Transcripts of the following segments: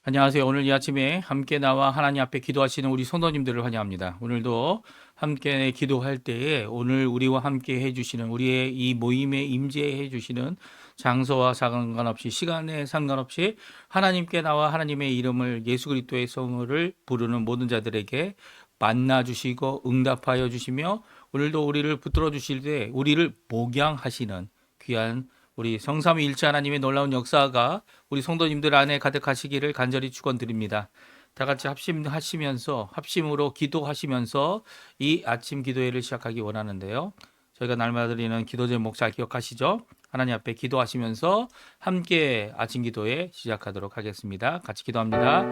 안녕하세요. 오늘 이 아침에 함께 나와 하나님 앞에 기도하시는 우리 성도님들을 환영합니다. 오늘도 함께 기도할 때에 오늘 우리와 함께 해주시는 우리의 이 모임에 임재해 주시는 장소와 상관없이 시간에 상관없이 하나님께 나와 하나님의 이름을 예수 그리스도의 성을 부르는 모든 자들에게 만나 주시고 응답하여 주시며 오늘도 우리를 붙들어 주실 때 우리를 목양하시는 귀한 우리 성삼위일체 하나님의 놀라운 역사가 우리 성도님들 안에 가득하시기를 간절히 축원드립니다. 다 같이 합심으로 기도하시면서 이 아침 기도회를 시작하기 원하는데요. 저희가 날마다 드리는 기도 제목 잘 기억하시죠? 하나님 앞에 기도하시면서 함께 아침 기도회 시작하도록 하겠습니다. 같이 기도합니다.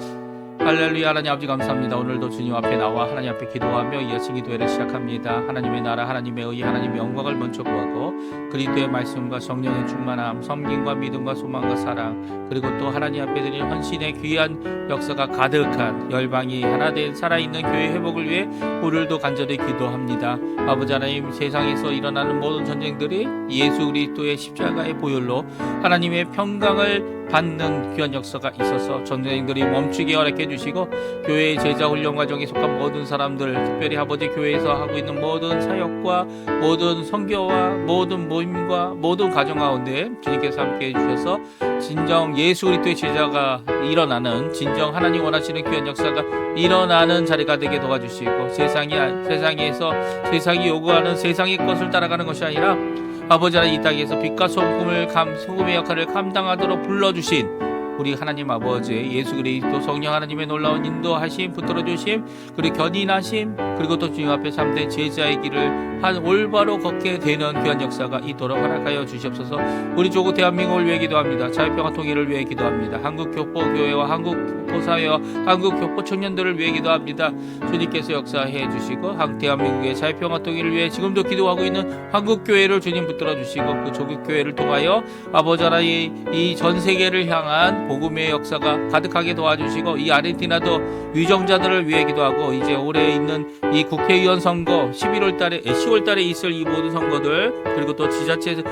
할렐루야. 하나님 아버지 감사합니다. 오늘도 주님 앞에 나와 하나님 앞에 기도하며 이 아침 기도회를 시작합니다. 하나님의 나라, 하나님의 의, 하나님의 영광을 먼저 구하고 그리스도의 말씀과 성령의 충만함, 섬김과 믿음과 소망과 사랑, 그리고 또 하나님 앞에 드린 헌신의 귀한 역사가 가득한 열방이 하나 된 살아있는 교회 회복을 위해 오늘도 간절히 기도합니다. 아버지 하나님, 세상에서 일어나는 모든 전쟁들이 예수 그리스도의 십자가의 보혈로 하나님의 평강을 받는 귀한 역사가 있어서 전쟁들이 멈추게 허락해 주시고 교회의 제자 훈련 과정에 속한 모든 사람들, 특별히 아버지 교회에서 하고 있는 모든 사역과 모든 선교와 모든 모임과 모든 가정 가운데 주님께서 함께 해주셔서 진정 예수 그리스도의 제자가 일어나는, 진정 하나님 원하시는 귀한 역사가 일어나는 자리가 되게 도와주시고 세상에서 세상이 요구하는 세상의 것을 따라가는 것이 아니라 아버지 하나님, 이 땅에서 빛과 소금의 역할을 감당하도록 불러주신 우리 하나님 아버지 예수 그리스도 성령 하나님의 놀라운 인도하심, 붙들어주심, 그리고 견인하심, 그리고 또 주님 앞에 참된 제자의 길을 한 올바로 걷게 되는 귀한 역사가 있도록 허락하여 주시옵소서. 우리 조국 대한민국을 위해 기도합니다. 자유평화 통일을 위해 기도합니다. 한국교포교회와 한국교포사회와 한국교포 청년들을 위해 기도합니다. 주님께서 역사해 주시고 대한민국의 자유평화 통일을 위해 지금도 기도하고 있는 한국교회를 주님 붙들어 주시고 그 조국교회를 통하여 아버지 하나님 이 전 세계를 향한 복음의 역사가 가득하게 도와주시고 이 아르헨티나도 위정자들을 위해 기도하고 이제 올해 있는 이 국회의원 선거 10월 달에 있을 이 모든 선거들, 그리고 또 지자체의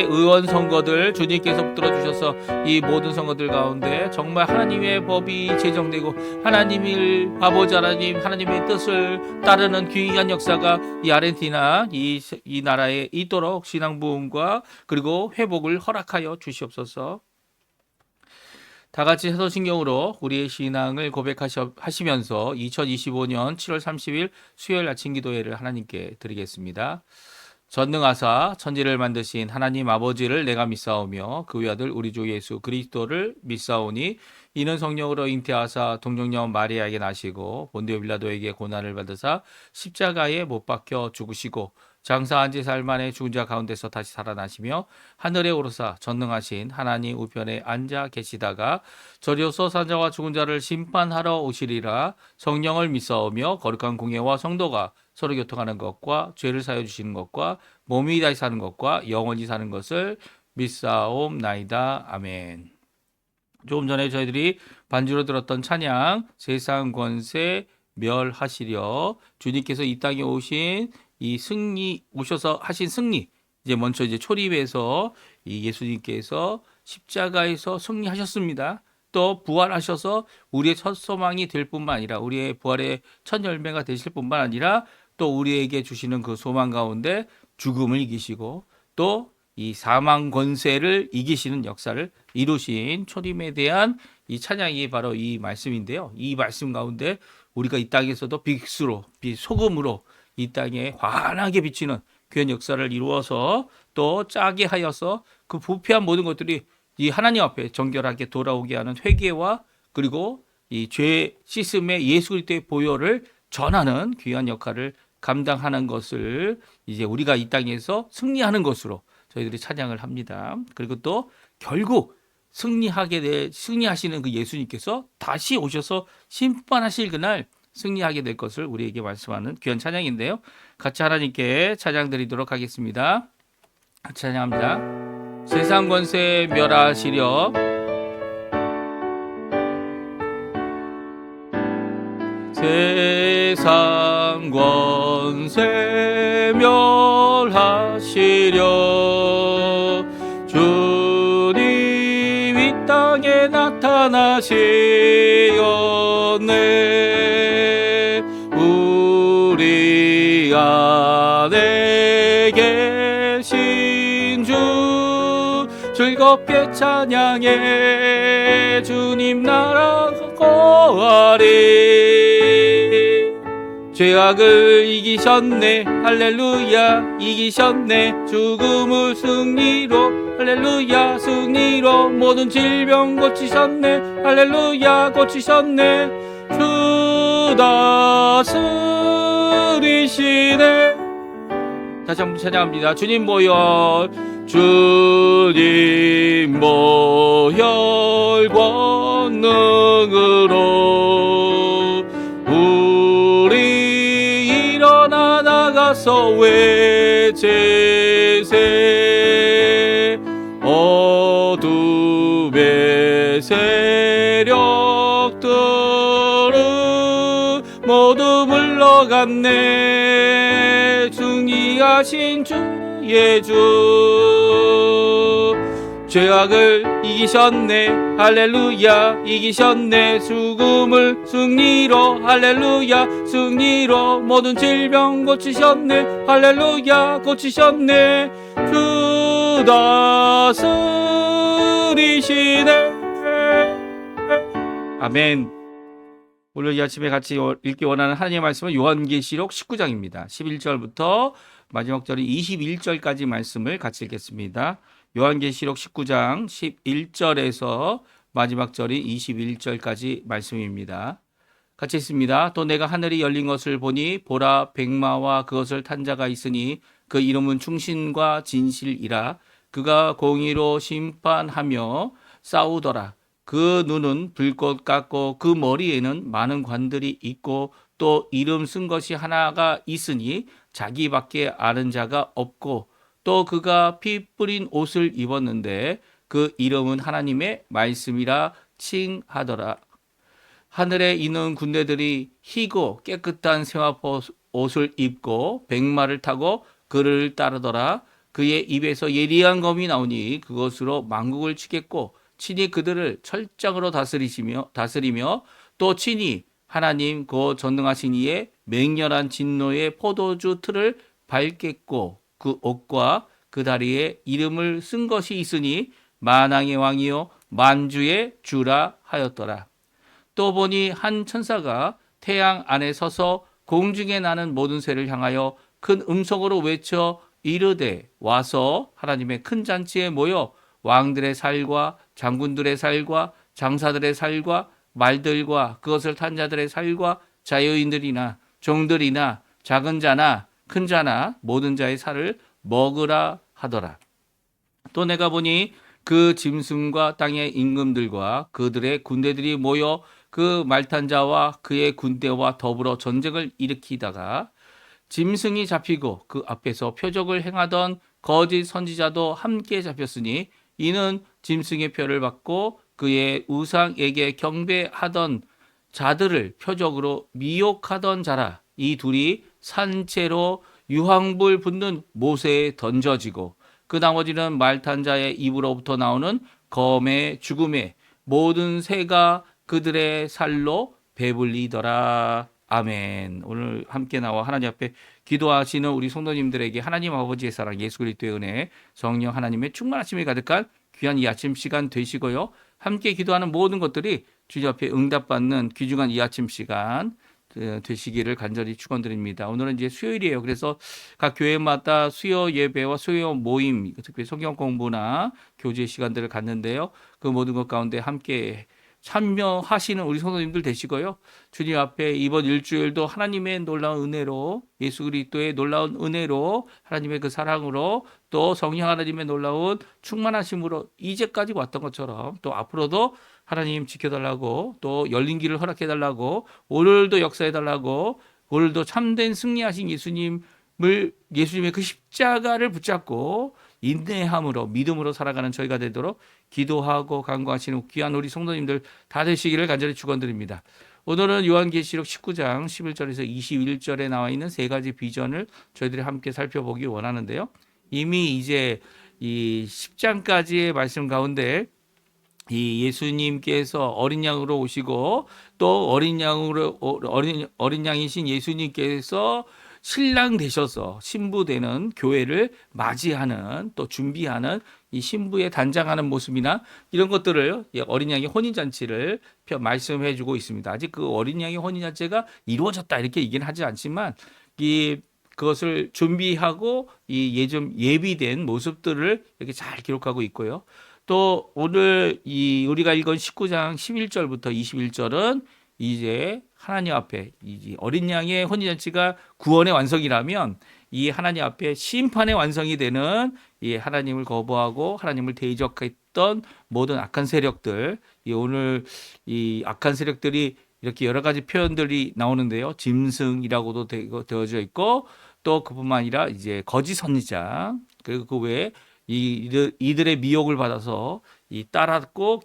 의원 선거들 주님께서 붙들어 주셔서 이 모든 선거들 가운데 정말 하나님의 법이 제정되고 하나님의 아버지 하나님 하나님의 뜻을 따르는 귀한 역사가 이 아르헨티나 이 나라에 있도록 신앙 부흥과 그리고 회복을 허락하여 주시옵소서. 다 같이 사도신경으로 우리의 신앙을 고백하시면서 2025년 7월 30일 수요일 아침 기도회를 하나님께 드리겠습니다. 전능하사 천지를 만드신 하나님 아버지를 내가 믿사오며 그 외아들 우리 주 예수 그리스도를 믿사오니 이는 성령으로 잉태하사 동정녀 마리아에게 나시고 본디오 빌라도에게 고난을 받으사 십자가에 못 박혀 죽으시고 장사한 지 사흘 만에 죽은 자 가운데서 다시 살아나시며 하늘에 오르사 전능하신 하나님 우편에 앉아 계시다가 저리로서 산자와 죽은 자를 심판하러 오시리라. 성령을 믿사오며 거룩한 공예와 성도가 서로 교통하는 것과 죄를 사여 주시는 것과 몸이 다시 사는 것과 영원히 사는 것을 믿사옵나이다. 아멘. 조금 전에 저희들이 반주로 들었던 찬양 세상 권세 멸하시려, 주님께서 이 땅에 오신 이 오셔서 하신 승리, 이제 먼저 초림에서 이 예수님께서 십자가에서 승리하셨습니다. 또 부활하셔서 우리의 첫 소망이 될 뿐만 아니라 우리의 부활의 첫 열매가 되실 뿐만 아니라 또 우리에게 주시는 그 소망 가운데 죽음을 이기시고 또 이 사망 권세를 이기시는 역사를 이루신 초림에 대한 이 찬양이 바로 이 말씀인데요. 이 말씀 가운데 우리가 이 땅에서도 소금으로 이 땅에 환하게 비치는 귀한 역사를 이루어서 또 짜게 하여서 그 부패한 모든 것들이 이 하나님 앞에 정결하게 돌아오게 하는 회개와 그리고 이 죄 씻음의 예수 그리스도의 보혈을 전하는 귀한 역할을 감당하는 것을 이제 우리가 이 땅에서 승리하는 것으로 저희들이 찬양을 합니다. 그리고 또 결국 승리하시는 그 예수님께서 다시 오셔서 심판하실 그날 승리하게 될 것을 우리에게 말씀하는 귀한 찬양인데요. 같이 하나님께 찬양 드리도록 하겠습니다. 같이 찬양합니다. 세상 권세 멸하시려, 세상 권세 멸하시려, 주님 이 땅에 나타나시 오셨네. 우리 안에 계신 주 즐겁게 찬양해. 주님 나라 거하리. 죄악을 이기셨네. 할렐루야. 이기셨네. 죽음을 승리로. 할렐루야. 승리로. 모든 질병 고치셨네. 할렐루야. 고치셨네. 주 다스리시네. 다시 한번 찬양합니다. 주님 보혈, 주님 보혈 권능으로 우리 일어나 나가서 외제세 어둠의 세력들은 모두 물러갔네. 승리하신 주의 주. 죄악을 이기셨네. 할렐루야. 이기셨네. 죽음을 승리로. 할렐루야. 승리로. 모든 질병 고치셨네. 할렐루야. 고치셨네. 주 다스리시네. 아멘. 오늘 이 아침에 같이 읽기 원하는 하나님의 말씀은 요한계시록 19장입니다. 11절부터 마지막 절이 21절까지 말씀을 같이 읽겠습니다. 요한계시록 19장 11절에서 마지막 절이 21절까지 말씀입니다. 같이 읽습니다. 또 내가 하늘이 열린 것을 보니 보라 백마와 그것을 탄 자가 있으니 그 이름은 충신과 진실이라. 그가 공의로 심판하며 싸우더라. 그 눈은 불꽃 같고 그 머리에는 많은 관들이 있고 또 이름 쓴 것이 하나가 있으니 자기밖에 아는 자가 없고 또 그가 피 뿌린 옷을 입었는데 그 이름은 하나님의 말씀이라 칭하더라. 하늘에 있는 군대들이 희고 깨끗한 세마포 옷을 입고 백마를 타고 그를 따르더라. 그의 입에서 예리한 검이 나오니 그것으로 만국을 치겠고 친히 그들을 철장으로 다스리며 또 친히 하나님 그 전능하신 이의 맹렬한 진노의 포도주 틀을 밟겠고 그 옷과 그 다리에 이름을 쓴 것이 있으니 만왕의 왕이요 만주의 주라 하였더라. 또 보니 한 천사가 태양 안에 서서 공중에 나는 모든 새를 향하여 큰 음성으로 외쳐 이르되 와서 하나님의 큰 잔치에 모여 왕들의 살과 장군들의 살과 장사들의 살과 말들과 그것을 탄 자들의 살과 자유인들이나 종들이나 작은 자나 큰 자나 모든 자의 살을 먹으라 하더라. 또 내가 보니 그 짐승과 땅의 임금들과 그들의 군대들이 모여 그 말탄 자와 그의 군대와 더불어 전쟁을 일으키다가 짐승이 잡히고 그 앞에서 표적을 행하던 거짓 선지자도 함께 잡혔으니 이는 짐승의 표를 받고 그의 우상에게 경배하던 자들을 표적으로 미혹하던 자라. 이 둘이 산채로 유황불 붙는 못에 던져지고 그 나머지는 말탄 자의 입으로부터 나오는 검의 죽음에 모든 새가 그들의 살로 배불리더라. 아멘. 오늘 함께 나와 하나님 앞에 기도하시는 우리 성도님들에게 하나님 아버지의 사랑, 예수 그리스도의 은혜, 성령 하나님의 충만하심이 가득한 귀한 이 아침 시간 되시고요. 함께 기도하는 모든 것들이 주님 앞에 응답받는 귀중한 이 아침 시간 되시기를 간절히 축원드립니다. 오늘은 이제 수요일이에요. 그래서 각 교회마다 수요 예배와 수요 모임, 특별히 성경 공부나 교제 시간들을 갖는데요. 그 모든 것 가운데 함께 참여하시는 우리 성도님들 되시고요. 주님 앞에 이번 일주일도 하나님의 놀라운 은혜로, 예수 그리스도의 놀라운 은혜로, 하나님의 그 사랑으로, 또 성령 하나님의 놀라운 충만하심으로 이제까지 왔던 것처럼 또 앞으로도 하나님 지켜달라고, 또 열린 길을 허락해달라고, 오늘도 역사해달라고, 오늘도 참된 승리하신 예수님의 그 십자가를 붙잡고 인내함으로 믿음으로 살아가는 저희가 되도록 기도하고 간구하시는 귀한 우리 성도님들 다 되시기를 간절히 축원드립니다. 오늘은 요한계시록 19장 11절에서 21절에 나와 있는 세 가지 비전을 저희들이 함께 살펴보기 원하는데요. 이미 이제 이 10장까지의 말씀 가운데 이 예수님께서 어린 양으로 오시고 또 어린 양이신 예수님께서 신랑 되셔서 신부 되는 교회를 맞이하는 또 준비하는 이 신부의 단장하는 모습이나 이런 것들을 어린 양의 혼인 잔치를 말씀해 주고 있습니다. 아직 그 어린 양의 혼인 잔치가 이루어졌다 이렇게 얘기는 하지 않지만 이 그것을 준비하고 이 예비된 모습들을 이렇게 잘 기록하고 있고요. 또 오늘 이 우리가 읽은 19장 11절부터 21절은 이제 하나님 앞에 이 어린 양의 혼인잔치가 구원의 완성이라면 이 하나님 앞에 심판의 완성이 되는 이 하나님을 거부하고 하나님을 대적했던 모든 악한 세력들, 이 오늘 이 악한 세력들이 이렇게 여러 가지 표현들이 나오는데요. 짐승이라고도 되어져 있고 또 그뿐만 아니라 이제 거짓 선지자 그리고 그 외에 이들의 미혹을 받아서 이 따랐고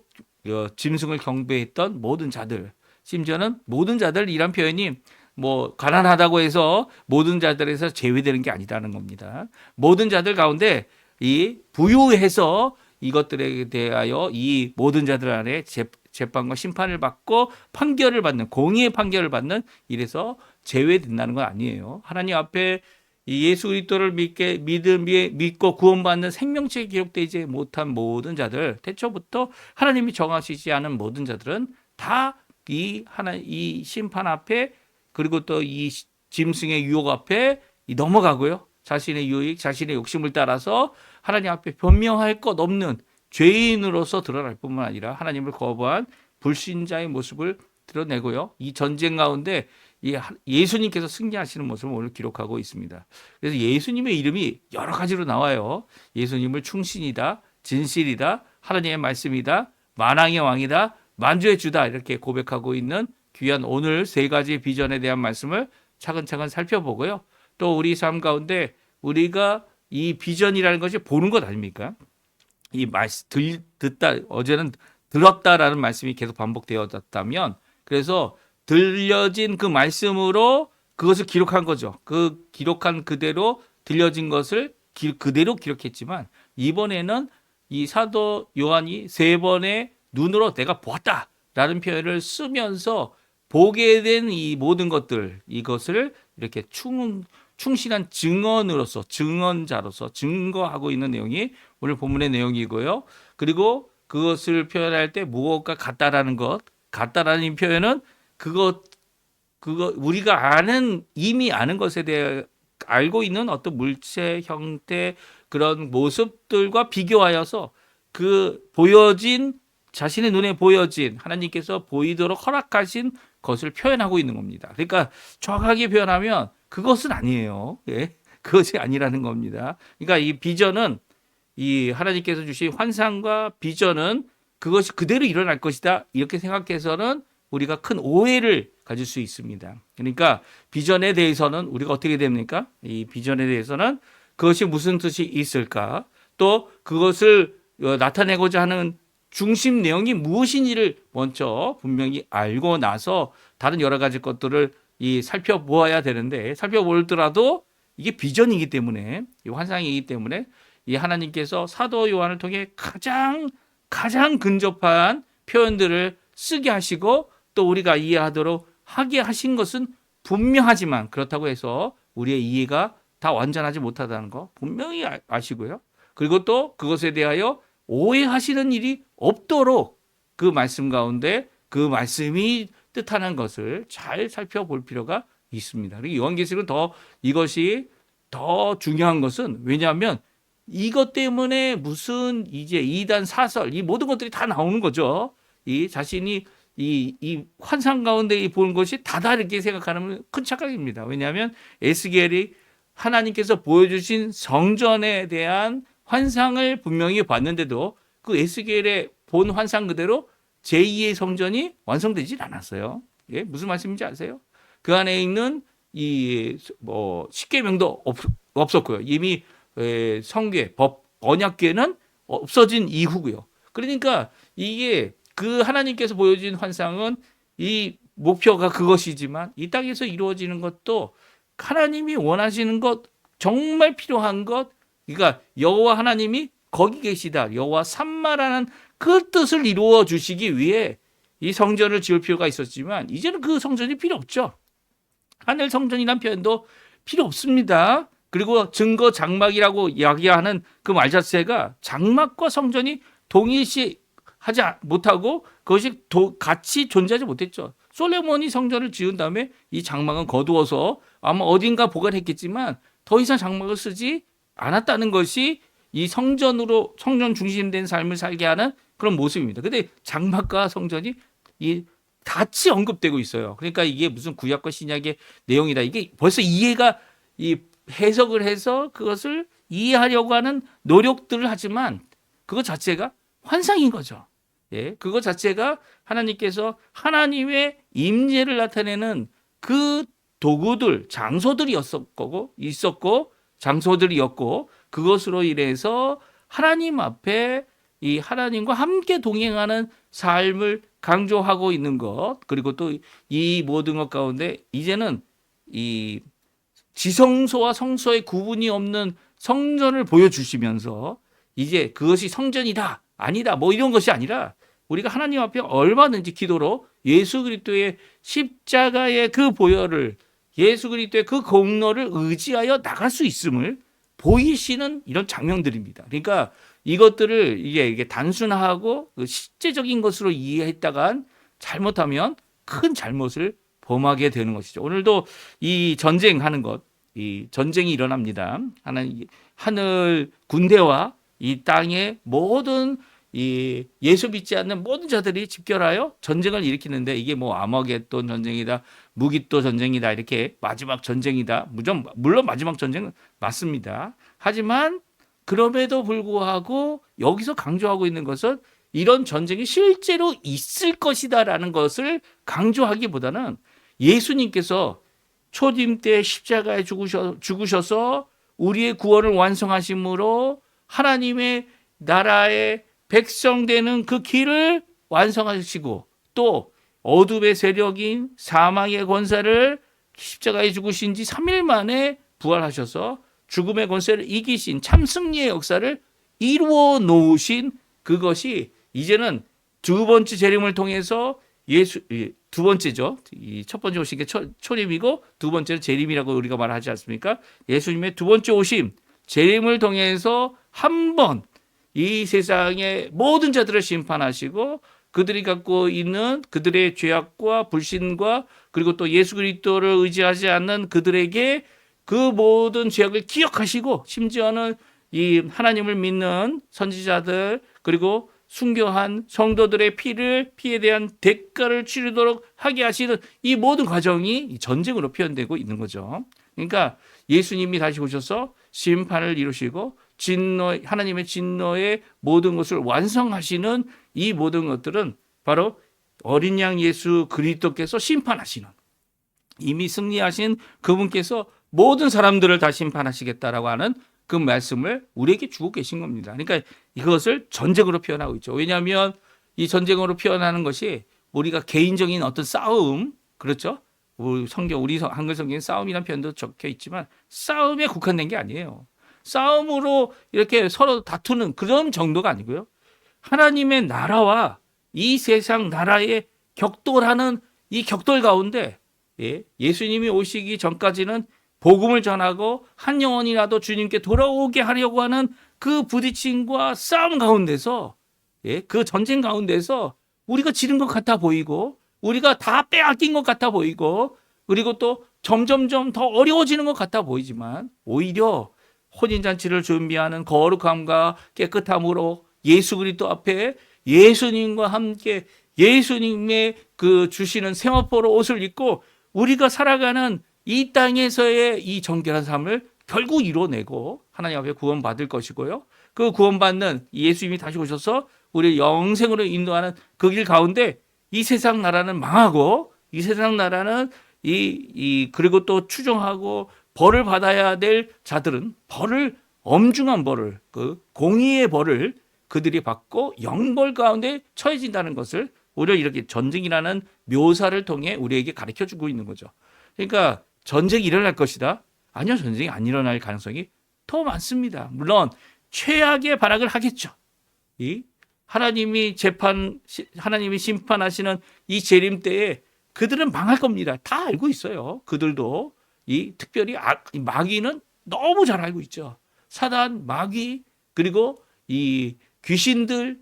짐승을 경배했던 모든 자들, 심지어는 모든 자들이란 표현이 뭐 가난하다고 해서 모든 자들에서 제외되는 게 아니라는 겁니다. 모든 자들 가운데 이 부유해서 이것들에 대하여 이 모든 자들 안에 재판과 심판을 받고 판결을 받는 공의의 판결을 받는 이래서 제외된다는 건 아니에요. 하나님 앞에 이 예수 그리스도를 믿고 구원받는 생명책에 기록되지 못한 모든 자들, 태초부터 하나님이 정하시지 않은 모든 자들은 다 이 심판 앞에 그리고 또 이 짐승의 유혹 앞에 넘어가고요. 자신의 유익, 자신의 욕심을 따라서 하나님 앞에 변명할 것 없는 죄인으로서 드러날 뿐만 아니라 하나님을 거부한 불신자의 모습을 드러내고요. 이 전쟁 가운데 예수님께서 승리하시는 모습을 오늘 기록하고 있습니다. 그래서 예수님의 이름이 여러 가지로 나와요. 예수님을 충신이다, 진실이다, 하나님의 말씀이다, 만왕의 왕이다, 만주의 주다 이렇게 고백하고 있는 귀한 오늘 세 가지 비전에 대한 말씀을 차근차근 살펴보고요. 또 우리 삶 가운데 우리가 이 비전이라는 것이 보는 것 아닙니까? 이 말씀 듣다 어제는 들었다라는 말씀이 계속 반복되어졌다면 그래서 들려진 그 말씀으로 그것을 기록한 거죠. 그 기록한 그대로 들려진 것을 그대로 기록했지만 이번에는 이 사도 요한이 세 번의 눈으로 내가 보았다라는 표현을 쓰면서 보게 된 이 모든 것들 이것을 이렇게 충실한 증언으로서 증언자로서 증거하고 있는 내용이 오늘 본문의 내용이고요. 그리고 그것을 표현할 때 무엇과 같다라는 것, 같다라는 표현은 그거 우리가 이미 아는 것에 대해 알고 있는 어떤 물체 형태 그런 모습들과 비교하여서 자신의 눈에 보여진 하나님께서 보이도록 허락하신 것을 표현하고 있는 겁니다. 그러니까 정확하게 표현하면 그것은 아니에요. 예? 그것이 아니라는 겁니다. 그러니까 이 비전은 이 하나님께서 주신 환상과 비전은 그것이 그대로 일어날 것이다. 이렇게 생각해서는 우리가 큰 오해를 가질 수 있습니다. 그러니까 비전에 대해서는 우리가 어떻게 됩니까? 이 비전에 대해서는 그것이 무슨 뜻이 있을까? 또 그것을 나타내고자 하는 중심 내용이 무엇인지를 먼저 분명히 알고 나서 다른 여러 가지 것들을 살펴보아야 되는데 살펴보더라도 이게 비전이기 때문에 이 환상이기 때문에 이 하나님께서 사도 요한을 통해 가장 근접한 표현들을 쓰게 하시고 또 우리가 이해하도록 하게 하신 것은 분명하지만 그렇다고 해서 우리의 이해가 다 완전하지 못하다는 거 분명히 아시고요. 그리고 또 그것에 대하여 오해하시는 일이 없도록 그 말씀 가운데 그 말씀이 뜻하는 것을 잘 살펴볼 필요가 있습니다. 그리고 요한계시록은 이것이 더 중요한 것은 왜냐하면 이것 때문에 무슨 이제 이단 사설 이 모든 것들이 다 나오는 거죠. 이 자신이 이 환상 가운데 보는 것이 다 다르게 생각하는 큰 착각입니다. 왜냐하면 에스겔이 하나님께서 보여주신 성전에 대한 환상을 분명히 봤는데도 그 에스겔의 본 환상 그대로 제2의 성전이 완성되질 않았어요. 예? 무슨 말씀인지 아세요? 그 안에 있는 십계명도 없었고요. 이미 성궤, 언약궤는 없어진 이후고요. 그러니까 이게 그 하나님께서 보여준 환상은 이 목표가 그것이지만 이 땅에서 이루어지는 것도 하나님이 원하시는 것, 정말 필요한 것, 그러니까 여호와 하나님이 거기 계시다. 여호와 삼마라는 그 뜻을 이루어 주시기 위해 이 성전을 지을 필요가 있었지만 이제는 그 성전이 필요 없죠. 하늘 성전이란 표현도 필요 없습니다. 그리고 증거 장막이라고 이야기하는 그 말 자체가 장막과 성전이 동일시하지 못하고 그것이 같이 존재하지 못했죠. 솔로몬이 성전을 지은 다음에 이 장막은 거두어서 아마 어딘가 보관했겠지만 더 이상 장막을 쓰지 않았다는 것이 이 성전으로 성전 중심된 삶을 살게 하는 그런 모습입니다. 근데 장막과 성전이 같이 언급되고 있어요. 그러니까 이게 무슨 구약과 신약의 내용이다. 이게 벌써 이해가 해석을 해서 그것을 이해하려고 하는 노력들을 하지만 그것 자체가 환상인 거죠. 예, 그것 자체가 하나님께서 하나님의 임재를 나타내는 그 도구들, 장소들이었고 장소들이었고 그것으로 인해서 하나님 앞에 이 하나님과 함께 동행하는 삶을 강조하고 있는 것, 그리고 또 이 모든 것 가운데 이제는 이 지성소와 성소의 구분이 없는 성전을 보여주시면서 이제 그것이 성전이다 아니다 뭐 이런 것이 아니라 우리가 하나님 앞에 얼마든지 기도로 예수 그리스도의 십자가의 그 보혈을, 예수 그리스도의 그 공로를 의지하여 나갈 수 있음을 보이시는 이런 장면들입니다. 그러니까 이것들을 이게 단순하고 실제적인 것으로 이해했다간 잘못하면 큰 잘못을 범하게 되는 것이죠. 오늘도 이 전쟁하는 것, 이 전쟁이 일어납니다. 하늘 군대와 이 땅의 모든 이 예수 믿지 않는 모든 자들이 집결하여 전쟁을 일으키는데 이게 뭐 아마겟돈 전쟁이다, 무기또 전쟁이다, 이렇게 마지막 전쟁이다. 물론 마지막 전쟁은 맞습니다. 하지만 그럼에도 불구하고 여기서 강조하고 있는 것은 이런 전쟁이 실제로 있을 것이다라는 것을 강조하기보다는 예수님께서 초림 때 십자가에 죽으셔서 우리의 구원을 완성하심으로 하나님의 나라의 백성 되는 그 길을 완성하시고 또 어둠의 세력인 사망의 권세를 십자가에 죽으신 지 3일 만에 부활하셔서 죽음의 권세를 이기신 참 승리의 역사를 이루어 놓으신 그것이 이제는 두 번째 재림을 통해서 두 번째죠. 이 첫 번째 오신 게 초림이고 두 번째는 재림이라고 우리가 말하지 않습니까? 예수님의 두 번째 오심, 재림을 통해서 한 번 이 세상의 모든 자들을 심판하시고 그들이 갖고 있는 그들의 죄악과 불신과 그리고 또 예수 그리스도를 의지하지 않는 그들에게 그 모든 죄악을 기억하시고 심지어는 이 하나님을 믿는 선지자들 그리고 순교한 성도들의 피에 대한 대가를 치르도록 하게 하시는 이 모든 과정이 전쟁으로 표현되고 있는 거죠. 그러니까 예수님이 다시 오셔서 심판을 이루시고 하나님의 진노의 모든 것을 완성하시는 이 모든 것들은 바로 어린 양 예수 그리스도께서 심판하시는, 이미 승리하신 그분께서 모든 사람들을 다 심판하시겠다라고 하는 그 말씀을 우리에게 주고 계신 겁니다. 그러니까 이것을 전쟁으로 표현하고 있죠. 왜냐하면 이 전쟁으로 표현하는 것이 우리가 개인적인 어떤 싸움, 그렇죠? 우리 한글 성경에 싸움이라는 표현도 적혀 있지만 싸움에 국한된 게 아니에요. 싸움으로 이렇게 서로 다투는 그런 정도가 아니고요. 하나님의 나라와 이 세상 나라의 격돌하는 이 격돌 가운데 예수님이 오시기 전까지는 복음을 전하고 한 영혼이라도 주님께 돌아오게 하려고 하는 그 부딪힘과 싸움 가운데서 그 전쟁 가운데서 우리가 지른 것 같아 보이고 우리가 다 빼앗긴 것 같아 보이고 그리고 또 점점점 더 어려워지는 것 같아 보이지만 오히려 혼인잔치를 준비하는 거룩함과 깨끗함으로 예수 그리스도 앞에 예수님과 함께 예수님의 그 주시는 세마포로 옷을 입고 우리가 살아가는 이 땅에서의 이 정결한 삶을 결국 이뤄내고 하나님 앞에 구원받을 것이고요. 그 구원받는 예수님이 다시 오셔서 우리를 영생으로 인도하는 그 길 가운데 이 세상 나라는 망하고 이 세상 나라는 그리고 또 추종하고 벌을 받아야 될 자들은 엄중한 벌을, 그 공의의 벌을 그들이 받고 영벌 가운데 처해진다는 것을 오히려 이렇게 전쟁이라는 묘사를 통해 우리에게 가르쳐 주고 있는 거죠. 그러니까 전쟁이 일어날 것이다. 아니요, 전쟁이 안 일어날 가능성이 더 많습니다. 물론 최악의 발악을 하겠죠. 하나님이 심판하시는 이 재림 때에 그들은 망할 겁니다. 다 알고 있어요. 그들도 특별히 마귀는 너무 잘 알고 있죠. 사단, 마귀, 그리고 이 귀신들,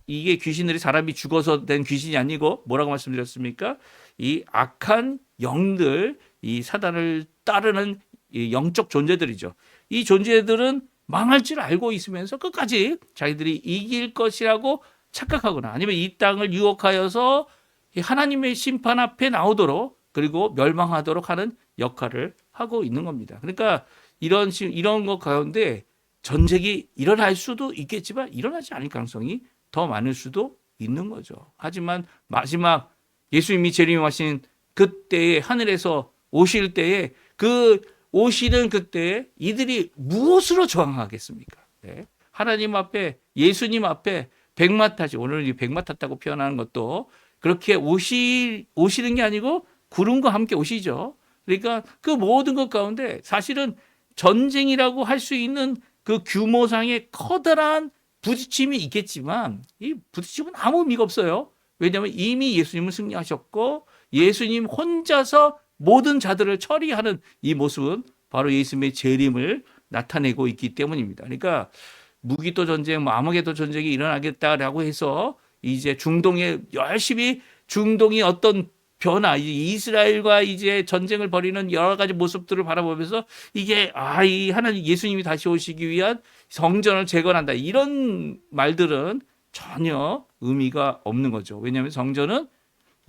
이게 귀신들이 사람이 죽어서 된 귀신이 아니고 뭐라고 말씀드렸습니까? 이 악한 영들, 이 사단을 따르는 이 영적 존재들이죠. 이 존재들은 망할 줄 알고 있으면서 끝까지 자기들이 이길 것이라고 착각하거나 아니면 이 땅을 유혹하여서 하나님의 심판 앞에 나오도록 그리고 멸망하도록 하는 역할을 하고 있는 겁니다. 그러니까 이런 것 가운데 전쟁이 일어날 수도 있겠지만 일어나지 않을 가능성이 더 많을 수도 있는 거죠. 하지만 마지막 예수님이 재림하신 그때에 하늘에서 오실 때에 오시는 그때에 이들이 무엇으로 저항하겠습니까? 네. 하나님 앞에 예수님 앞에 백마 타지 오늘 이 백마 탔다고 표현하는 것도 그렇게 오시는 게 아니고 구름과 함께 오시죠. 그러니까 그 모든 것 가운데 사실은 전쟁이라고 할 수 있는 그 규모상의 커다란 부딪힘이 있겠지만 이 부딪힘은 아무 의미가 없어요. 왜냐하면 이미 예수님은 승리하셨고 예수님 혼자서 모든 자들을 처리하는 이 모습은 바로 예수님의 재림을 나타내고 있기 때문입니다. 그러니까 무기도 전쟁, 아무개도 전쟁이 일어나겠다라고 해서 이제 중동의 어떤 변화, 이스라엘과 이제 전쟁을 벌이는 여러 가지 모습들을 바라보면서 이게 이 하나님 예수님이 다시 오시기 위한 성전을 재건한다 이런 말들은 전혀 의미가 없는 거죠. 왜냐하면 성전은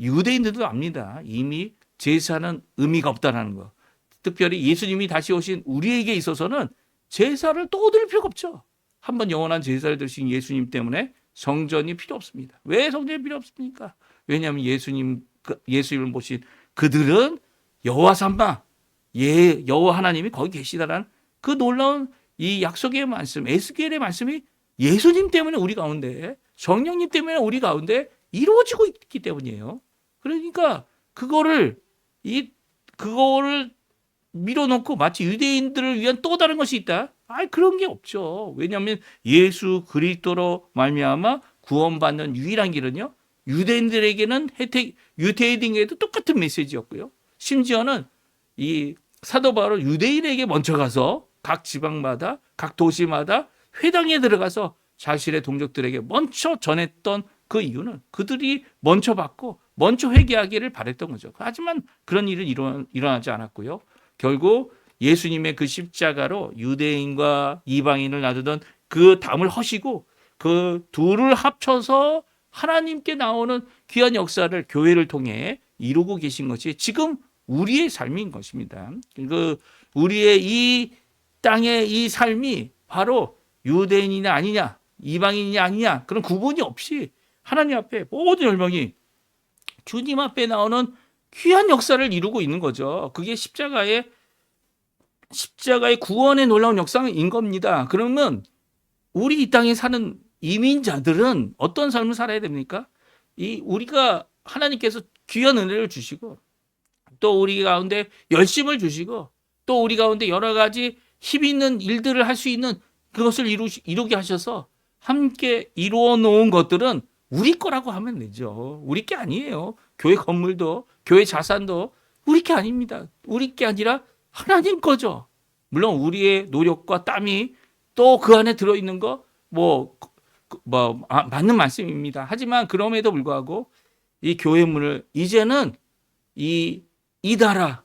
유대인들도 압니다. 이미 제사는 의미가 없다는 거. 특별히 예수님이 다시 오신 우리에게 있어서는 제사를 또 드릴 필요가 없죠. 한번 영원한 제사를 드리신 예수님 때문에 성전이 필요 없습니다. 왜 성전이 필요 없습니까? 왜냐하면 예수님을 모신 그들은 여호와 삼마, 여호와 하나님이 거기 계시다라는 그 놀라운 이 약속의 말씀, 에스겔의 말씀이 예수님 때문에 우리 가운데, 성령님 때문에 우리 가운데 이루어지고 있기 때문이에요. 그러니까 그거를 밀어놓고 마치 유대인들을 위한 또 다른 것이 있다. 그런 게 없죠. 왜냐하면 예수 그리스도로 말미암아 구원받는 유일한 길은요. 유대인들에게는 유대인에게도 똑같은 메시지였고요. 심지어는 이 사도 바울은 유대인에게 먼저 가서 각 지방마다 각 도시마다 회당에 들어가서 자신의 동족들에게 먼저 전했던 그 이유는 그들이 먼저 받고 먼저 회개하기를 바랬던 거죠. 하지만 그런 일은 일어나지 않았고요. 결국 예수님의 그 십자가로 유대인과 이방인을 나누던 그 담을 허시고 그 둘을 합쳐서 하나님께 나오는 귀한 역사를 교회를 통해 이루고 계신 것이 지금 우리의 삶인 것입니다. 우리의 이 땅의 이 삶이 바로 유대인이냐 아니냐, 이방인이냐 아니냐 그런 구분이 없이 하나님 앞에 모든 열명이 주님 앞에 나오는 귀한 역사를 이루고 있는 거죠. 그게 십자가의 구원의 놀라운 역사인 겁니다. 그러면 우리 이 땅에 사는 이민자들은 어떤 삶을 살아야 됩니까? 우리가 하나님께서 귀한 은혜를 주시고 또 우리 가운데 열심을 주시고 또 우리 가운데 여러 가지 힘 있는 일들을 할 수 있는 그것을 이루게 하셔서 함께 이루어 놓은 것들은 우리 거라고 하면 되죠. 우리 게 아니에요. 교회 건물도 교회 자산도 우리 게 아닙니다. 우리 게 아니라 하나님 거죠. 물론 우리의 노력과 땀이 또 그 안에 들어있는 거 맞는 말씀입니다. 하지만 그럼에도 불구하고 이 교회 문을 이제는 이 나라,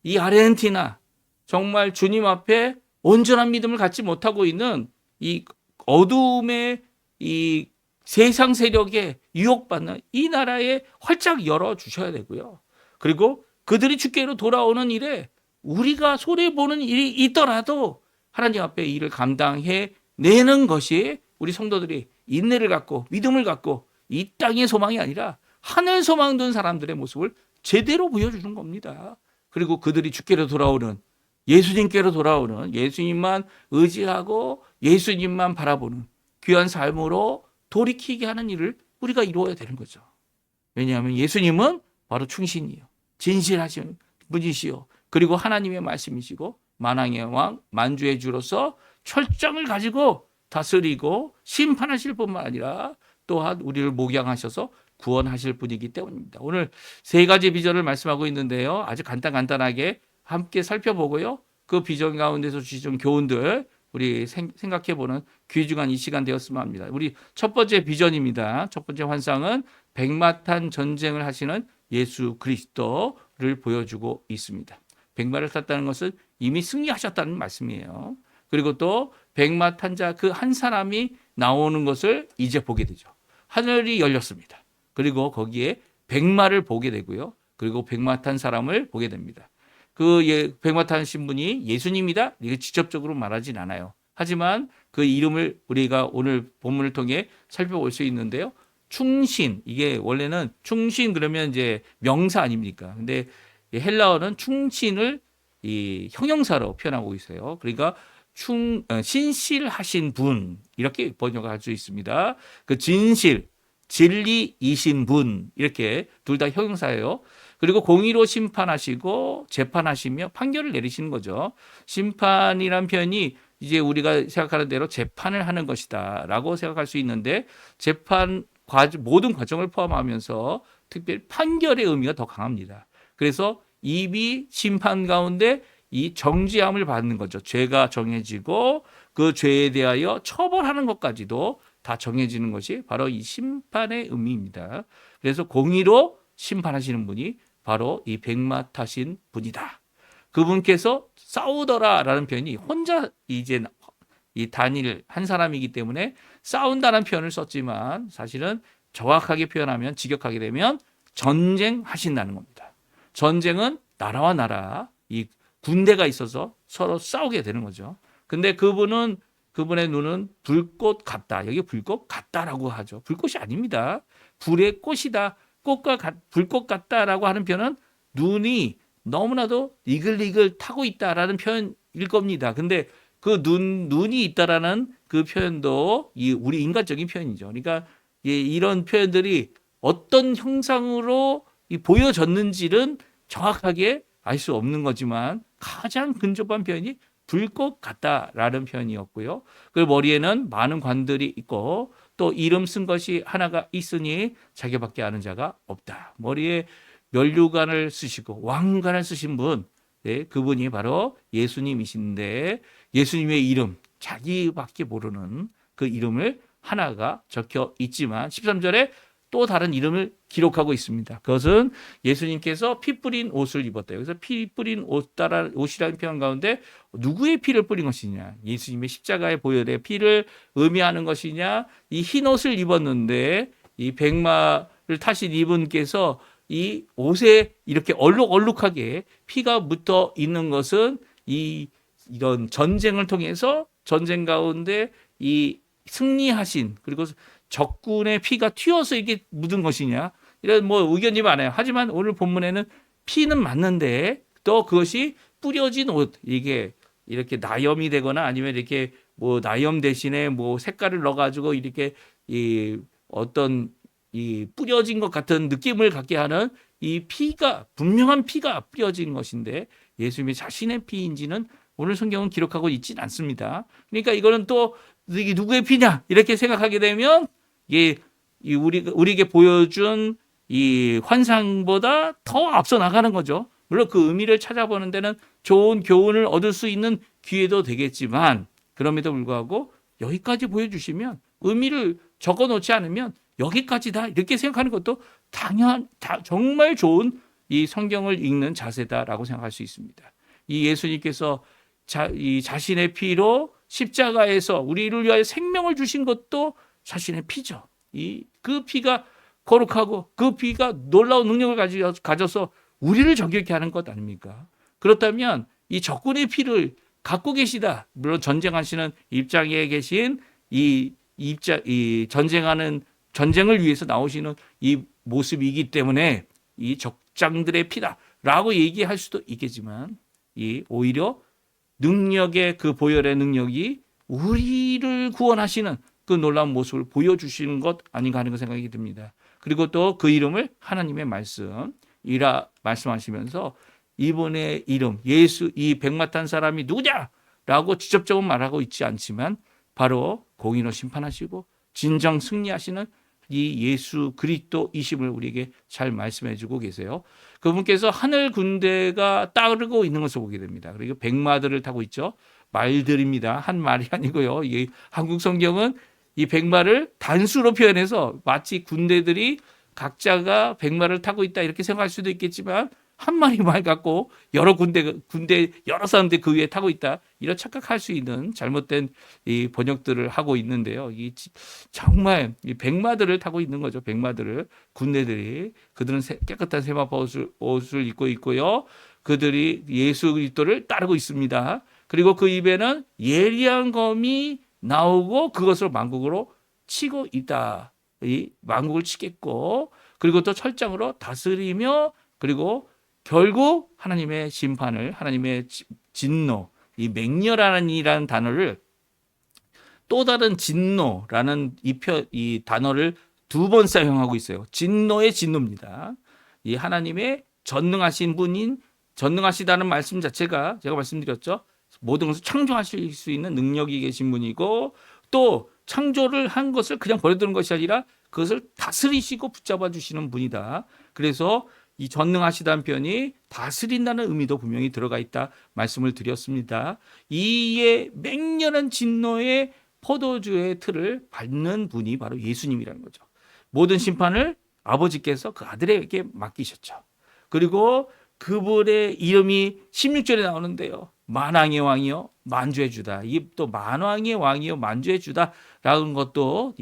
이 아르헨티나 정말 주님 앞에 온전한 믿음을 갖지 못하고 있는 이 어두움의 이 세상 세력에 유혹받는 이 나라에 활짝 열어주셔야 되고요. 그리고 그들이 주께로 돌아오는 일에 우리가 손해보는 일이 있더라도 하나님 앞에 일을 감당해 내는 것이 우리 성도들이 인내를 갖고 믿음을 갖고 이 땅의 소망이 아니라 하늘 소망 둔 사람들의 모습을 제대로 보여주는 겁니다. 그리고 그들이 주께로 돌아오는 예수님께로 돌아오는 예수님만 의지하고 예수님만 바라보는 귀한 삶으로 돌이키게 하는 일을 우리가 이루어야 되는 거죠. 왜냐하면 예수님은 바로 충신이요 진실하신 분이시요 그리고 하나님의 말씀이시고 만왕의 왕 만주의 주로서 철장을 가지고 다스리고 심판하실 뿐만 아니라 또한 우리를 목양하셔서 구원하실 분이기 때문입니다. 오늘 세 가지 비전을 말씀하고 있는데요. 아주 간단하게 함께 살펴보고요. 그 비전 가운데서 주신 교훈들 우리 생각해보는 귀중한 이 시간 되었으면 합니다. 우리 첫 번째 비전입니다. 첫 번째 환상은 백마탄 전쟁을 하시는 예수 그리스도를 보여주고 있습니다. 백마를 탔다는 것은 이미 승리하셨다는 말씀이에요. 그리고 또 백마탄자 그 한 사람이 나오는 것을 이제 보게 되죠. 하늘이 열렸습니다. 그리고 거기에 백마를 보게 되고요. 그리고 백마탄 사람을 보게 됩니다. 그 백마탄 신분이 예수님이다? 이게 직접적으로 말하진 않아요. 하지만 그 이름을 우리가 오늘 본문을 통해 살펴볼 수 있는데요. 충신, 이게 원래는 충신 그러면 이제 명사 아닙니까? 근데 헬라어는 충신을 이 형용사로 표현하고 있어요. 그러니까 신실하신 분 이렇게 번역할 수 있습니다. 그 진실, 진리이신 분 이렇게 둘 다 형용사예요. 그리고 공의로 심판하시고 재판하시며 판결을 내리시는 거죠. 심판이란 표현이 이제 우리가 생각하는 대로 재판을 하는 것이다라고 생각할 수 있는데 재판 모든 과정을 포함하면서 특별히 판결의 의미가 더 강합니다. 그래서 입이 심판 가운데 이 정죄함을 받는 거죠. 죄가 정해지고 그 죄에 대하여 처벌하는 것까지도 다 정해지는 것이 바로 이 심판의 의미입니다. 그래서 공의로 심판하시는 분이 바로 이 백마 타신 분이다. 그분께서 싸우더라라는 표현이 혼자 이제 이 단일 한 사람이기 때문에 싸운다는 표현을 썼지만 사실은 정확하게 표현하면 직역하게 되면 전쟁하신다는 겁니다. 전쟁은 나라와 나라, 이 군대가 있어서 서로 싸우게 되는 거죠. 근데 그분의 눈은 불꽃 같다. 여기 불꽃 같다라고 하죠. 불꽃이 아닙니다. 불의 꽃이다. 불꽃 같다라고 하는 표현은 눈이 너무나도 이글이글 타고 있다라는 표현일 겁니다. 근데 그 눈이 있다라는 그 표현도 우리 인간적인 표현이죠. 그러니까 이런 표현들이 어떤 형상으로 보여졌는지는 정확하게 알 수 없는 거지만 가장 근접한 표현이 불꽃 같다라는 표현이었고요. 그 머리에는 많은 관들이 있고 또 이름 쓴 것이 하나가 있으니 자기밖에 아는 자가 없다. 머리에 면류관을 쓰시고 왕관을 쓰신 분, 네, 그분이 바로 예수님이신데 예수님의 이름, 자기밖에 모르는 그 이름을 하나가 적혀 있지만 13절에 또 다른 이름을 기록하고 있습니다. 그것은 예수님께서 피 뿌린 옷을 입었대요. 그래서 피 뿌린 옷이라는 표현 가운데 누구의 피를 뿌린 것이냐? 예수님의 십자가의 보혈의 피를 의미하는 것이냐? 이 흰 옷을 입었는데 이 백마를 타신 이분께서 이 옷에 이렇게 얼룩얼룩하게 피가 묻어 있는 것은 이런 전쟁을 통해서 전쟁 가운데 이 승리하신 그리고 적군의 피가 튀어서 이게 묻은 것이냐 이런 의견이 많아요. 하지만 오늘 본문에는 피는 맞는데 또 그것이 뿌려진 옷 이게 이렇게 나염이 되거나 아니면 이렇게 나염 대신에 색깔을 넣어가지고 이렇게 어떤 뿌려진 것 같은 느낌을 갖게 하는 이 피가 분명한 피가 뿌려진 것인데 예수님이 자신의 피인지는 오늘 성경은 기록하고 있지는 않습니다. 그러니까 이거는 또 이게 누구의 피냐 이렇게 생각하게 되면 우리에게 보여준 이 환상보다 더 앞서 나가는 거죠. 물론 그 의미를 찾아보는 데는 좋은 교훈을 얻을 수 있는 기회도 되겠지만 그럼에도 불구하고 여기까지 보여주시면 의미를 적어놓지 않으면 여기까지다 이렇게 생각하는 것도 정말 좋은 이 성경을 읽는 자세다라고 생각할 수 있습니다. 이 예수님께서 자신의 피로 십자가에서 우리를 위하여 생명을 주신 것도 자신의 피죠. 그 피가 거룩하고 그 피가 놀라운 능력을 가져서 우리를 정결케 하는 것 아닙니까? 그렇다면 이 적군의 피를 갖고 계시다. 물론 전쟁하시는 입장에 계신 이 전쟁을 위해서 나오시는 이 모습이기 때문에 이 적장들의 피다라고 얘기할 수도 있겠지만 오히려 능력의 그 보혈의 능력이 우리를 구원하시는 그 놀라운 모습을 보여주시는 것 아닌가 하는 생각이 듭니다. 그리고 또 그 이름을 하나님의 말씀이라 말씀하시면서 이분의 이름 예수 이 백마탄 사람이 누구냐라고 직접적으로 말하고 있지 않지만 바로 공의로 심판하시고 진정 승리하시는 이 예수 그리스도이심을 우리에게 잘 말씀해 주고 계세요. 그분께서 하늘 군대가 따르고 있는 것을 보게 됩니다. 그리고 백마들을 타고 있죠. 말들입니다. 한 말이 아니고요. 이 한국 성경은 이 백마를 단수로 표현해서 마치 군대들이 각자가 백마를 타고 있다 이렇게 생각할 수도 있겠지만 한 마리 말 갖고 여러 군대 여러 사람들 그 위에 타고 있다 이런 착각할 수 있는 잘못된 이 번역들을 하고 있는데요. 이 정말 이 백마들을 타고 있는 거죠. 백마들을 군대들이 그들은 깨끗한 세마포 옷을 입고 있고요. 그들이 예수 그리스도를 따르고 있습니다. 그리고 그 입에는 예리한 검이 나오고 그것을 만국으로 치고 있다. 이 만국을 치겠고 그리고 또 철장으로 다스리며 그리고 결국 하나님의 심판을 하나님의 진노 이 맹렬하는이라는 단어를 또 다른 진노라는 이 단어를 두 번 사용하고 있어요. 진노의 진노입니다. 이 하나님의 전능하신 분인 전능하시다는 말씀 자체가 제가 말씀드렸죠. 모든 것을 창조하실 수 있는 능력이 계신 분이고 또 창조를 한 것을 그냥 버려두는 것이 아니라 그것을 다스리시고 붙잡아 주시는 분이다. 그래서 이 전능하시다는 표현이 다스린다는 의미도 분명히 들어가 있다 말씀을 드렸습니다. 이에 맹렬한 진노의 포도주의 틀을 밟는 분이 바로 예수님이라는 거죠. 모든 심판을 아버지께서 그 아들에게 맡기셨죠. 그리고 그분의 이름이 16절에 나오는데요. 만왕의 왕이요 만주의 주다. 이 또 만왕의 왕이요 만주의 주다라는 것도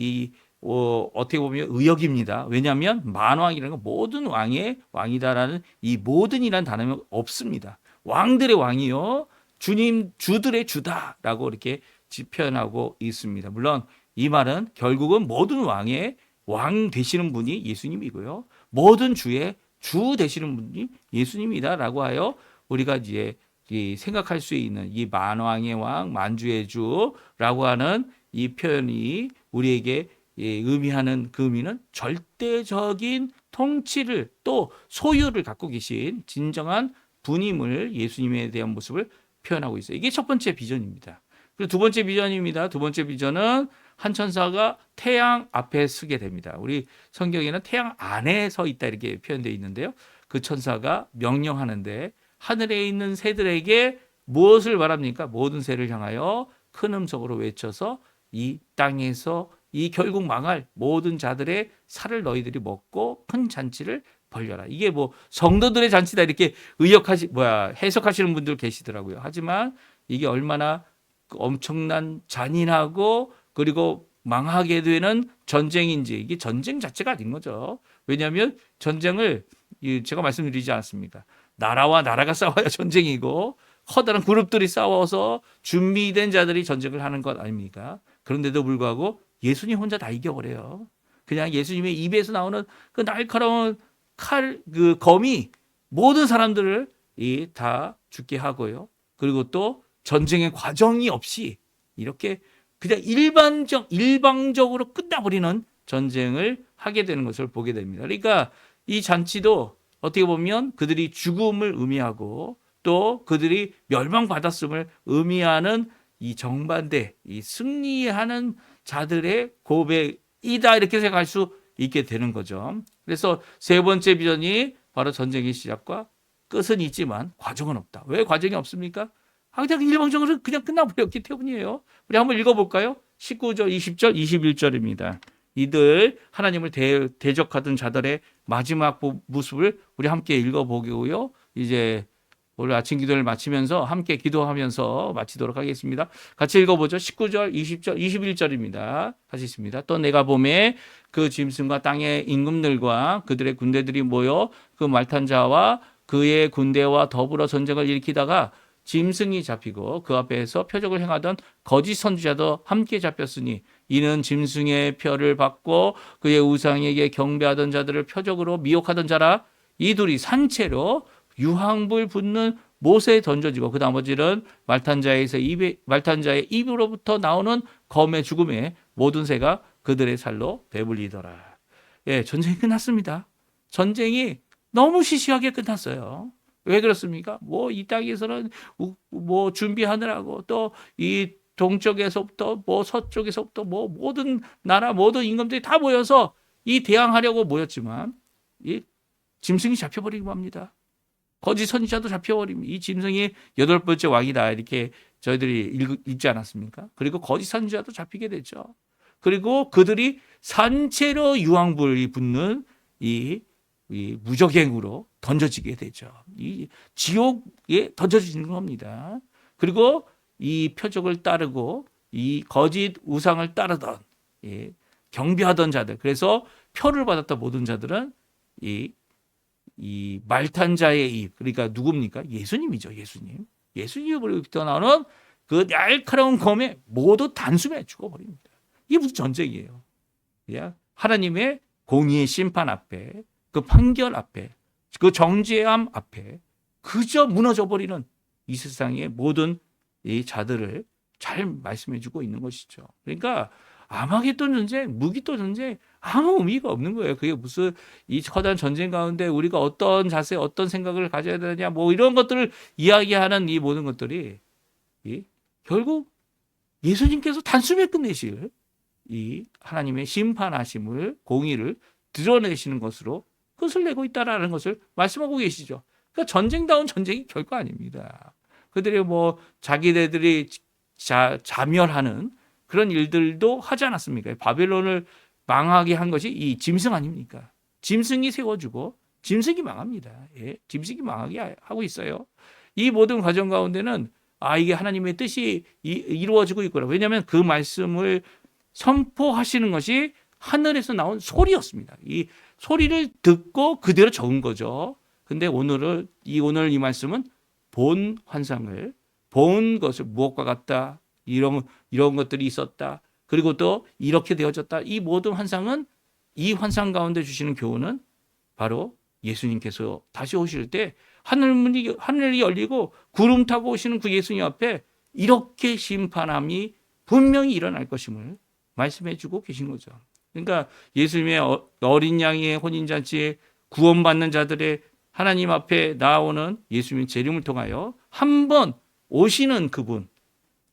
어떻게 보면 의역입니다. 왜냐하면 만왕이라는 건 모든 왕의 왕이다라는 이 모든이라는 단어는 없습니다. 왕들의 왕이요 주님 주들의 주다라고 이렇게 표현하고 있습니다. 물론 이 말은 결국은 모든 왕의 왕 되시는 분이 예수님이고요. 모든 주의 주 되시는 분이 예수님이다라고 하여 우리가 이제 생각할 수 있는 이 만왕의 왕, 만주의 주라고 하는 이 표현이 우리에게 의미하는 그 의미는 절대적인 통치를 또 소유를 갖고 계신 진정한 분임을 예수님에 대한 모습을 표현하고 있어요. 이게 첫 번째 비전입니다. 그리고 두 번째 비전입니다. 두 번째 비전은 한 천사가 태양 앞에 서게 됩니다. 우리 성경에는 태양 안에 서 있다 이렇게 표현되어 있는데요. 그 천사가 명령하는데 하늘에 있는 새들에게 무엇을 말합니까? 모든 새를 향하여 큰 음성으로 외쳐서 이 땅에서 이 결국 망할 모든 자들의 살을 너희들이 먹고 큰 잔치를 벌려라. 이게 뭐 성도들의 잔치다 이렇게 해석하시는 분들 계시더라고요. 하지만 이게 얼마나 엄청난 잔인하고 그리고 망하게 되는 전쟁인지 이게 전쟁 자체가 아닌 거죠. 왜냐하면 전쟁을 제가 말씀드리지 않았습니까? 나라와 나라가 싸워야 전쟁이고 커다란 그룹들이 싸워서 준비된 자들이 전쟁을 하는 것 아닙니까? 그런데도 불구하고 예수님 혼자 다 이겨버려요. 그냥 예수님의 입에서 나오는 그 날카로운 그 검이 모든 사람들을 다 죽게 하고요. 그리고 또 전쟁의 과정이 없이 이렇게 그냥 일방적으로 끝나버리는 전쟁을 하게 되는 것을 보게 됩니다. 그러니까 이 잔치도 어떻게 보면 그들이 죽음을 의미하고 또 그들이 멸망받았음을 의미하는 이 정반대, 이 승리하는 자들의 고백이다 이렇게 생각할 수 있게 되는 거죠. 그래서 세 번째 비전이 바로 전쟁의 시작과 끝은 있지만 과정은 없다. 왜 과정이 없습니까? 그냥 일방적으로 그냥 끝나버렸기 때문이에요. 우리 한번 읽어볼까요? 19절, 20절, 21절입니다. 이들 하나님을 대적하던 자들의 마지막 모습을 우리 함께 읽어보고요. 이제 오늘 아침 기도를 마치면서 함께 기도하면서 마치도록 하겠습니다. 같이 읽어보죠. 19절, 20절, 21절입니다. 같이 있습니다. 또 내가 보매 그 짐승과 땅의 임금들과 그들의 군대들이 모여 그 말탄 자와 그의 군대와 더불어 전쟁을 일으키다가 짐승이 잡히고 그 앞에서 표적을 행하던 거짓 선지자도 함께 잡혔으니 이는 짐승의 표를 받고 그의 우상에게 경배하던 자들을 표적으로 미혹하던 자라. 이 둘이 산채로 유황불 붙는 못에 던져지고 그 나머지는 말탄자의 입으로부터 나오는 검의 죽음에 모든 새가 그들의 살로 배불리더라. 예, 전쟁이 끝났습니다. 전쟁이 너무 시시하게 끝났어요. 왜 그렇습니까? 이 땅에서는 준비하느라고 또 이 동쪽에서부터 서쪽에서부터 모든 나라 모든 임금들이 다 모여서 이 대항하려고 모였지만 이 짐승이 잡혀버리고 합니다. 거짓 선지자도 잡혀버립니다. 이 짐승이 8번째 왕이다 이렇게 저희들이 읽지 않았습니까? 그리고 거짓 선지자도 잡히게 되죠. 그리고 그들이 산채로 유황불이 붙는 이 무적행으로 던져지게 되죠. 이 지옥에 던져지는 겁니다. 그리고 이 표적을 따르고 이 거짓 우상을 따르던 경배하던 자들, 그래서 표를 받았던 모든 자들은 이 말탄 자의 입, 그러니까 누굽니까? 예수님이죠. 예수님으로부터 나오는 그 날카로운 검에 모두 단숨에 죽어버립니다. 이게 무슨 전쟁이에요? 그냥 하나님의 공의의 심판 앞에, 그 판결 앞에, 그 정죄함 앞에 그저 무너져버리는 이 세상의 모든 이 자들을 잘 말씀해주고 있는 것이죠. 그러니까 아마겟돈 전쟁, 무기토 전쟁 아무 의미가 없는 거예요. 그게 무슨 이 커다란 전쟁 가운데 우리가 어떤 자세, 어떤 생각을 가져야 되느냐, 뭐 이런 것들을 이야기하는 이 모든 것들이 결국 예수님께서 단숨에 끝내실 이 하나님의 심판하심을, 공의를 드러내시는 것으로 끝을 내고 있다라는 것을 말씀하고 계시죠. 그러니까 전쟁다운 전쟁이 결코 아닙니다. 그들이 뭐 자기네들이 자멸하는 그런 일들도 하지 않았습니까? 바벨론을 망하게 한 것이 이 짐승 아닙니까? 짐승이 세워주고 짐승이 망합니다. 짐승이 망하게 하고 있어요. 이 모든 과정 가운데는 이게 하나님의 뜻이 이루어지고 있구나. 왜냐하면 그 말씀을 선포하시는 것이 하늘에서 나온 소리였습니다. 이 소리를 듣고 그대로 적은 거죠. 근데 오늘 이 말씀은 본 환상을, 본 것을 무엇과 같다, 이런 것들이 있었다, 그리고 또 이렇게 되어졌다. 이 모든 환상은, 이 환상 가운데 주시는 교훈은 바로 예수님께서 다시 오실 때 하늘이 열리고 구름 타고 오시는 그 예수님 앞에 이렇게 심판함이 분명히 일어날 것임을 말씀해 주고 계신 거죠. 그러니까 예수님의 어린 양의 혼인잔치에 구원받는 자들의 하나님 앞에 나오는 예수님의 재림을 통하여 한 번 오시는 그분,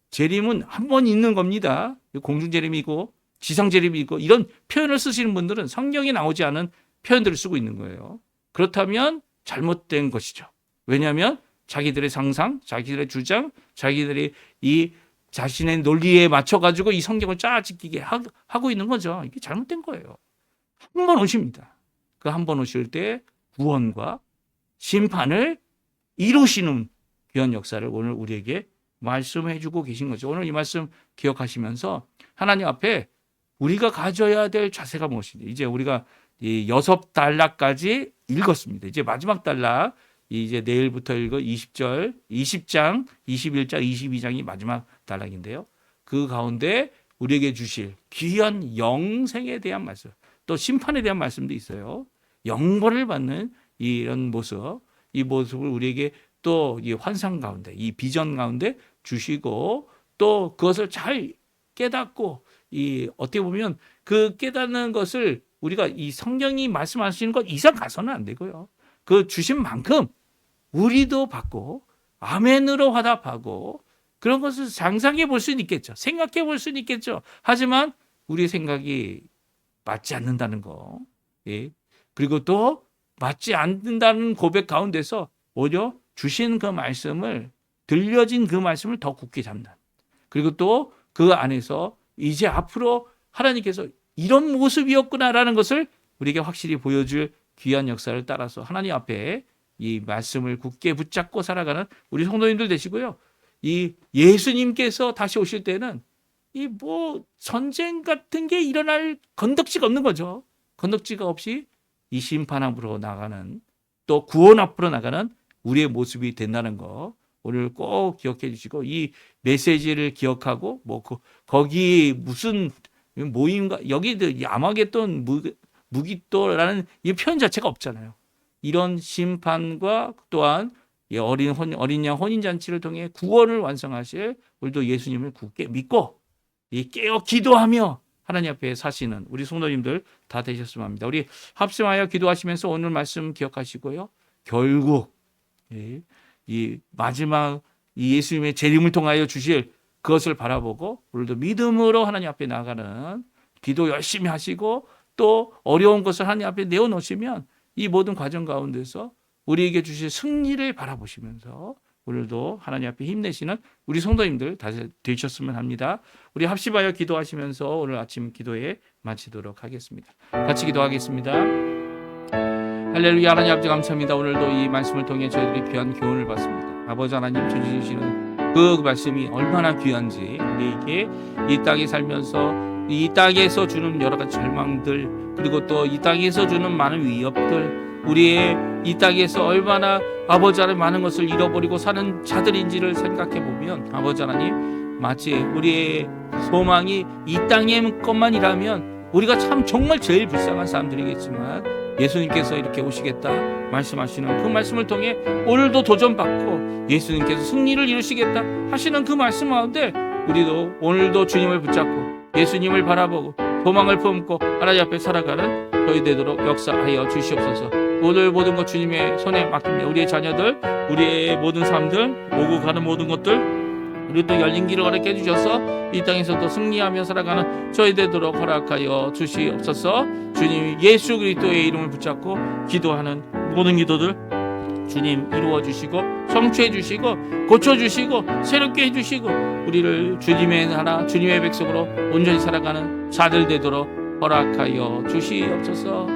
재림은 한 번 있는 겁니다. 공중재림이고 지상재림이고 이런 표현을 쓰시는 분들은 성경에 나오지 않은 표현들을 쓰고 있는 거예요. 그렇다면 잘못된 것이죠. 왜냐하면 자기들의 상상, 자기들의 주장, 자기들이 이 자신의 논리에 맞춰가지고 이 성경을 짜집기게 하고 있는 거죠. 이게 잘못된 거예요. 한 번 오십니다. 그 한 번 오실 때 구원과 심판을 이루시는 귀한 역사를 오늘 우리에게 말씀해 주고 계신 거죠. 오늘 이 말씀 기억하시면서 하나님 앞에 우리가 가져야 될 자세가 무엇인지, 이제 우리가 이 6단락까지 읽었습니다. 이제 마지막 단락, 이제 내일부터 읽어 20장, 21장, 22장이 마지막 단락인데요. 그 가운데 우리에게 주실 귀한 영생에 대한 말씀, 또 심판에 대한 말씀도 있어요. 영벌을 받는 이런 모습, 이 모습을 우리에게 또 이 환상 가운데, 이 비전 가운데 주시고, 또 그것을 잘 깨닫고, 어떻게 보면 그 깨닫는 것을 우리가 이 성경이 말씀하시는 것 이상 가서는 안 되고요. 그 주신 만큼 우리도 받고 아멘으로 화답하고 그런 것을 상상해 볼 수는 있겠죠. 생각해 볼 수는 있겠죠. 하지만 우리의 생각이 맞지 않는다는 거, 그리고 또 맞지 않는다는 고백 가운데서 오히려 주신 그 말씀을, 들려진 그 말씀을 더 굳게 잡는, 그리고 또 그 안에서 이제 앞으로 하나님께서 이런 모습이었구나라는 것을 우리에게 확실히 보여줄 귀한 역사를 따라서 하나님 앞에 이 말씀을 굳게 붙잡고 살아가는 우리 성도님들 되시고요. 이 예수님께서 다시 오실 때는 이 뭐 전쟁 같은 게 일어날 건덕지가 없는 거죠. 건덕지가 없이 이 심판 앞으로 나가는, 또 구원 앞으로 나가는 우리의 모습이 된다는 거 오늘 꼭 기억해 주시고, 이 메시지를 기억하고 거기 무슨 모임과 여기 아마겟돈 무기토라는 이 표현 자체가 없잖아요. 이런 심판과 또한 어린 양 혼인잔치를 통해 구원을 완성하실 우리도 예수님을 굳게 믿고 깨어 기도하며 하나님 앞에 사시는 우리 성도님들 다 되셨으면 합니다. 우리 합심하여 기도하시면서 오늘 말씀 기억하시고요. 결국 이 마지막 이 예수님의 재림을 통하여 주실 그것을 바라보고 오늘도 믿음으로 하나님 앞에 나아가는 기도 열심히 하시고, 또 어려운 것을 하나님 앞에 내어놓으시면 이 모든 과정 가운데서 우리에게 주실 승리를 바라보시면서 오늘도 하나님 앞에 힘내시는 우리 성도님들 다시 되셨으면 합니다. 우리 합심하여 기도하시면서 오늘 아침 기도에 마치도록 하겠습니다. 같이 기도하겠습니다. 할렐루야. 하나님 아버지 감사합니다. 오늘도 이 말씀을 통해 저희들이 귀한 교훈을 받습니다. 아버지 하나님 주시는 그 말씀이 얼마나 귀한지 우리에게 이 땅에 살면서 이 땅에서 주는 여러 가지 절망들 그리고 또 이 땅에서 주는 많은 위협들 우리의 이 땅에서 얼마나 아버지 하나님 많은 것을 잃어버리고 사는 자들인지를 생각해 보면 아버지 하나님 마치 우리의 소망이 이 땅의 것만이라면 우리가 참 정말 제일 불쌍한 사람들이겠지만 예수님께서 이렇게 오시겠다 말씀하시는 그 말씀을 통해 오늘도 도전받고 예수님께서 승리를 이루시겠다 하시는 그 말씀 가운데 우리도 오늘도 주님을 붙잡고 예수님을 바라보고 소망을 품고 하나님 앞에 살아가는 저희 되도록 역사하여 주시옵소서. 오늘 모든 것 주님의 손에 맡깁니다. 우리의 자녀들 우리의 모든 삶들 오고 가는 모든 것들 우리 또 열린 길을 허락해 주셔서 이 땅에서도 승리하며 살아가는 저희 되도록 허락하여 주시옵소서. 주님 예수 그리스도의 이름을 붙잡고 기도하는 모든 기도들 주님 이루어 주시고 성취해 주시고 고쳐 주시고 새롭게 해 주시고 우리를 주님의 나라 주님의 백성으로 온전히 살아가는 자들 되도록 허락하여 주시옵소서.